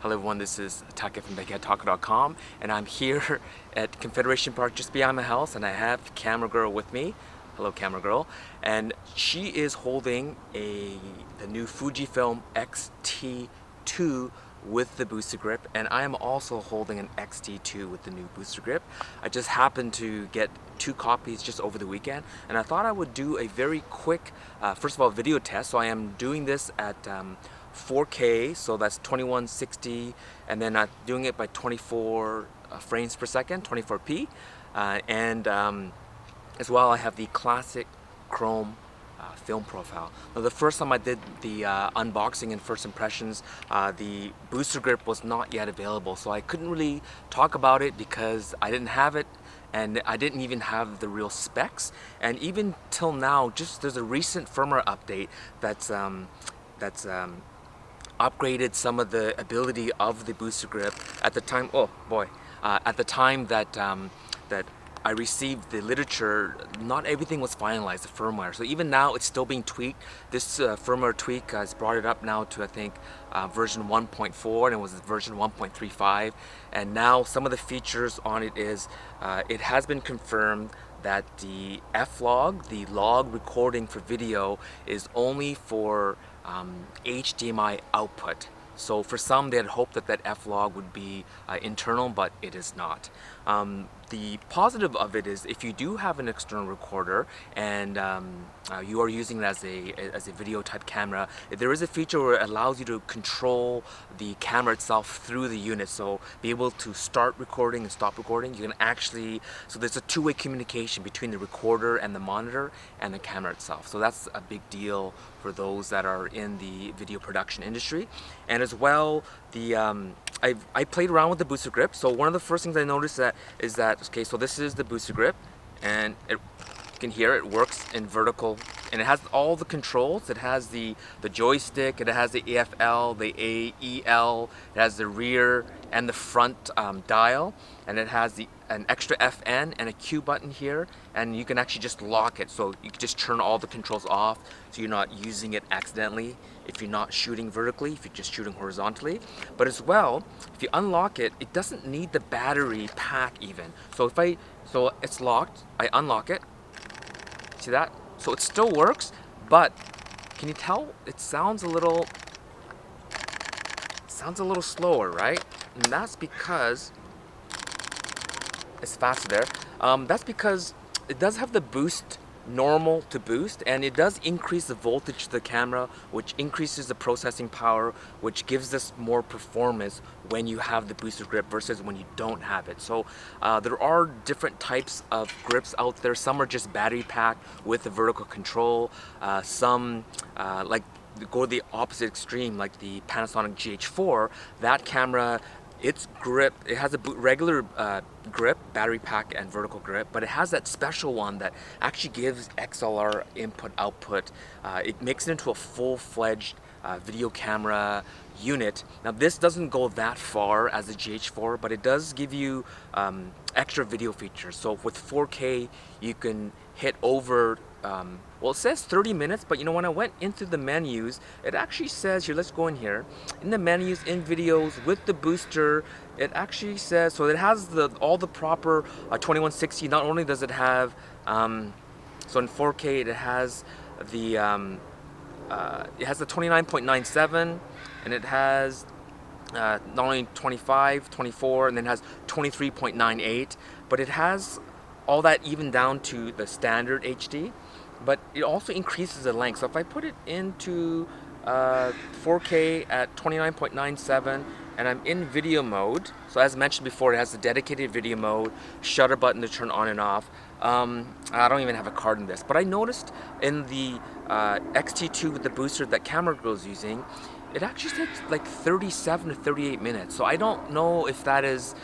Hello everyone, this is Taka from bigheadtaco.com, and I'm here at Confederation Park just behind my house, and I have Camera Girl with me. Hello Camera Girl. And she is holding the new Fujifilm X-T2 with the booster grip, and I am also holding an X-T2 with the new booster grip. I just happened to get 2 copies just over the weekend, and I thought I would do a very quick, first of all, video test. So I am doing this at 4K, so that's 2160, and then I'm doing it by 24 frames per second, 24p, and as well I have the classic Chrome film profile. Now, the first time I did the unboxing and first impressions, the booster grip was not yet available, so I couldn't really talk about it because I didn't have it, and I didn't even have the real specs. And even till now, just there's a recent firmware update that's upgraded some of the ability of the booster grip. At the time, at the time that that I received the literature, not everything was finalized, the firmware. So even now, it's still being tweaked. This firmware tweak has brought it up now to, I think, version 1.4, and it was version 1.35. And now some of the features on it is, it has been confirmed that the F-log, the log recording for video, is only for HDMI output. So for some, they had hoped that that F-log would be internal, but it is not. The positive of it is, if you do have an external recorder and you are using it as a video type camera, there is a feature where it allows you to control the camera itself through the unit. So be able to start recording and stop recording. You can actually, so there's a two-way communication between the recorder and the monitor and the camera itself. So that's a big deal for those that are in the video production industry. And as well, the I played around with the booster grip. So one of the first things I noticed is that, okay, so this is the booster grip, and you can hear it works in vertical, and it has all the controls. It has the joystick, it has the AFL, the AEL, it has the rear and the front dial, and it has an extra FN and a Q button here, and you can actually just lock it, so you can just turn all the controls off so you're not using it accidentally if you're not shooting vertically, if you're just shooting horizontally. But as well, if you unlock it, it doesn't need the battery pack even. So so it's locked, I unlock it, see that? So it still works, but can you tell it sounds a little slower, right? And that's because it's faster there. That's because it does have the boost, normal to boost, and it does increase the voltage to the camera, which increases the processing power, which gives us more performance when you have the booster grip versus when you don't have it. So there are different types of grips out there. Some are just battery pack with the vertical control. Some like go the opposite extreme, like the Panasonic GH4. That camera, its grip, it has a regular grip, battery pack and vertical grip, but it has that special one that actually gives XLR input output. It makes it into a full-fledged video camera unit. Now this doesn't go that far as the GH4, but it does give you extra video features. So with 4K, you can hit over, well, it says 30 minutes, but you know, when I went into the menus, it actually says here, let's go in here, in the menus, in videos, with the booster, it actually says, so it has all the proper 2160. Not only does it have, so in 4K, it has the 29.97, and it has not only 25, 24, and then it has 23.98, but it has all that even down to the standard HD, but it also increases the length. So if I put it into 4K at 29.97 and I'm in video mode, so as mentioned before, it has the dedicated video mode, shutter button to turn on and off. I don't even have a card in this, but I noticed in the X-T2 with the booster that Camera Girl is using, it actually takes like 37 to 38 minutes. So I don't know if that is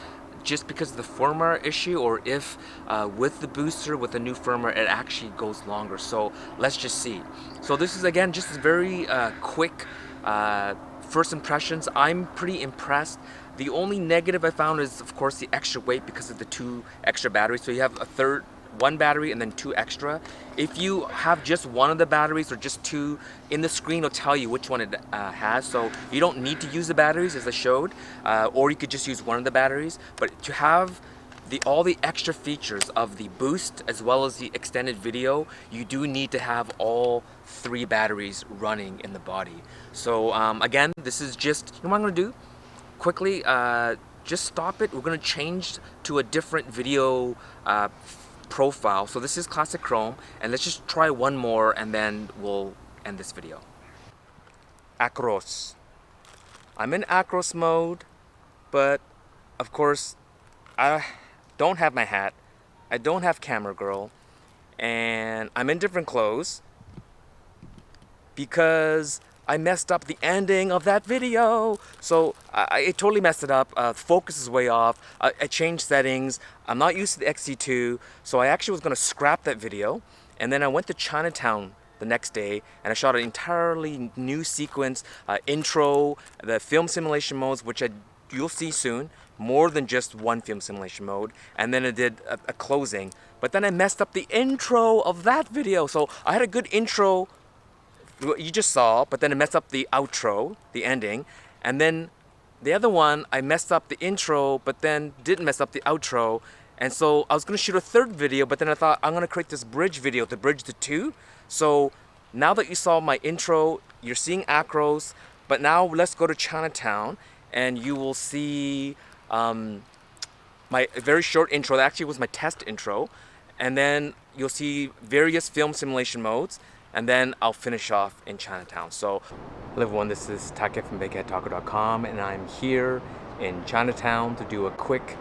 just because of the firmware issue, or if with the booster, with the new firmware, it actually goes longer. So let's just see. So this is, again, just a very quick first impressions. I'm pretty impressed. The only negative I found is, of course, the extra weight because of the 2 extra batteries. So you have a third one battery and then 2 extra. If you have just one of the batteries or just 2, in the screen it'll tell you which one it has, so you don't need to use the batteries as I showed, or you could just use one of the batteries. But to have all the extra features of the boost as well as the extended video, you do need to have all 3 batteries running in the body. So again, this is just, you know what I'm going to do? Quickly, just stop it. We're going to change to a different video profile. So this is classic Chrome, and let's just try one more and then we'll end this video. ACROS. I'm in ACROS mode, but of course I don't have my hat, I don't have camera girl, and I'm in different clothes because I messed up the ending of that video. So I totally messed it up. Focus is way off. I changed settings. I'm not used to the X-T2, so I actually was going to scrap that video. And then I went to Chinatown the next day and I shot an entirely new sequence, intro, the film simulation modes, which you'll see soon, more than just one film simulation mode, and then I did a closing. But then I messed up the intro of that video. So I had a good intro, you just saw, but then I messed up the outro, the ending, and then the other one, I messed up the intro, but then didn't mess up the outro. And so I was gonna shoot a third video, but then I thought I'm gonna create this bridge video to bridge the two. So now that you saw my intro, you're seeing ACROS, but now let's go to Chinatown and you will see my very short intro. That actually was my test intro. And then you'll see various film simulation modes, and then I'll finish off in Chinatown. So hello everyone, this is Taka from bigheadtaco.com, and I'm here in Chinatown to do a quick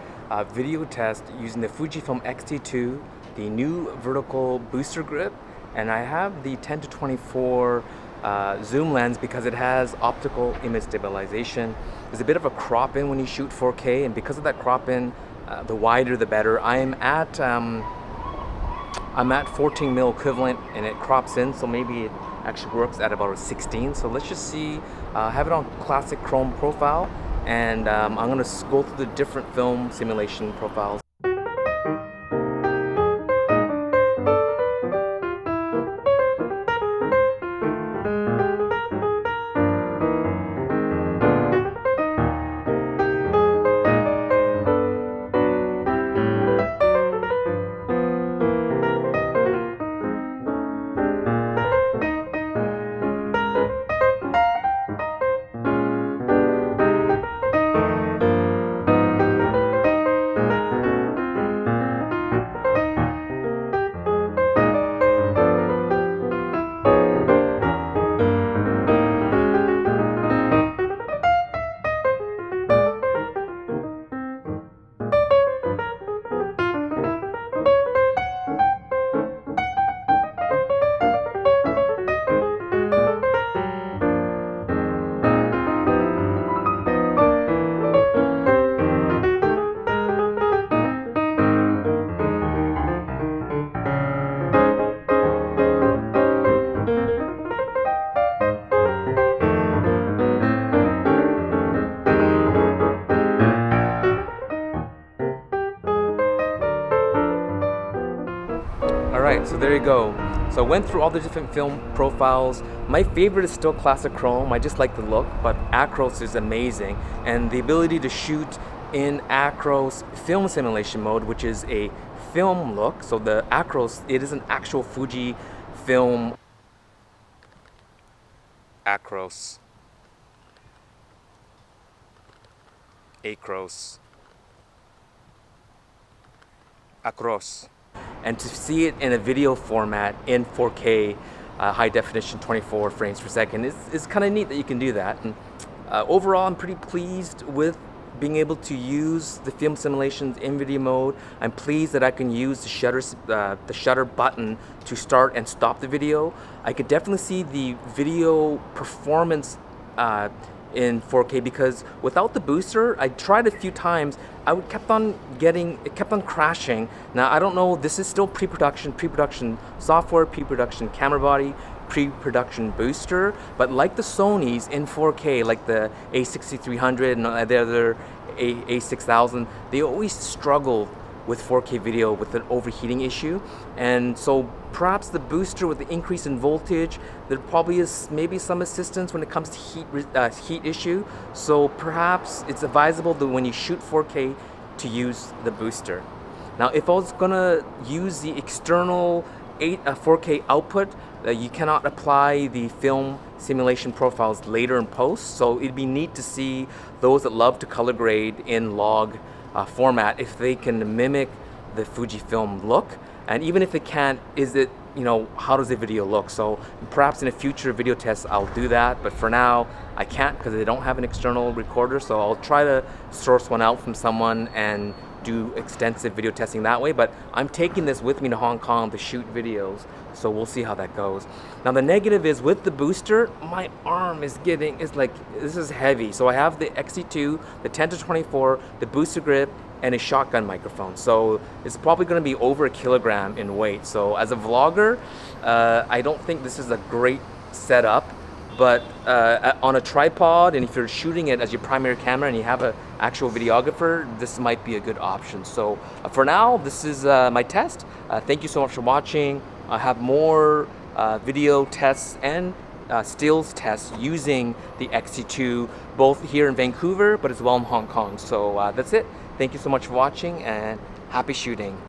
video test using the Fujifilm X-T2, the new vertical booster grip, and I have the 10-24 zoom lens because it has optical image stabilization. There's a bit of a crop in when you shoot 4K, and because of that crop in, the wider the better. I'm at 14 mil equivalent and it crops in, so maybe it actually works at about a 16. So let's just see, have it on classic Chrome profile, and I'm gonna go through the different film simulation profiles. Alright, so there you go. So I went through all the different film profiles. My favorite is still classic Chrome. I just like the look, but ACROS is amazing. And the ability to shoot in ACROS film simulation mode, which is a film look. So the ACROS, it is an actual Fujifilm ACROS. ACROS. And to see it in a video format in 4K, high definition, 24 frames per second, is kind of neat that you can do that. And overall, I'm pretty pleased with being able to use the film simulations in video mode. I'm pleased that I can use the shutter button to start and stop the video. I could definitely see the video performance in 4K, because without the booster, I tried a few times, it kept on crashing. Now I don't know, this is still pre-production software, pre-production camera body, pre-production booster, but like the Sonys in 4K, like the A6300 and the other A6000, they always struggle with 4K video with an overheating issue. And so perhaps the booster, with the increase in voltage, there probably is maybe some assistance when it comes to heat issue. So perhaps it's advisable that when you shoot 4K to use the booster. Now, if I was gonna use the external 4K output, you cannot apply the film simulation profiles later in post, so it'd be neat to see those that love to color grade in log format if they can mimic the Fujifilm look. And even if they can't, how does the video look? So perhaps in a future video test I'll do that, but for now I can't because they don't have an external recorder, so I'll try to source one out from someone and do extensive video testing that way. But I'm taking this with me to Hong Kong to shoot videos, so we'll see how that goes. Now the negative is with the booster, my arm is this is heavy. So I have the X-T2, the 10-24, the booster grip, and a shotgun microphone. So it's probably going to be over a kilogram in weight. So as a vlogger, I don't think this is a great setup. But on a tripod, and if you're shooting it as your primary camera and you have an actual videographer, this might be a good option. So for now, this is my test. Thank you so much for watching. I have more video tests and stills tests using the X-T2, both here in Vancouver, but as well in Hong Kong. So that's it. Thank you so much for watching, and happy shooting.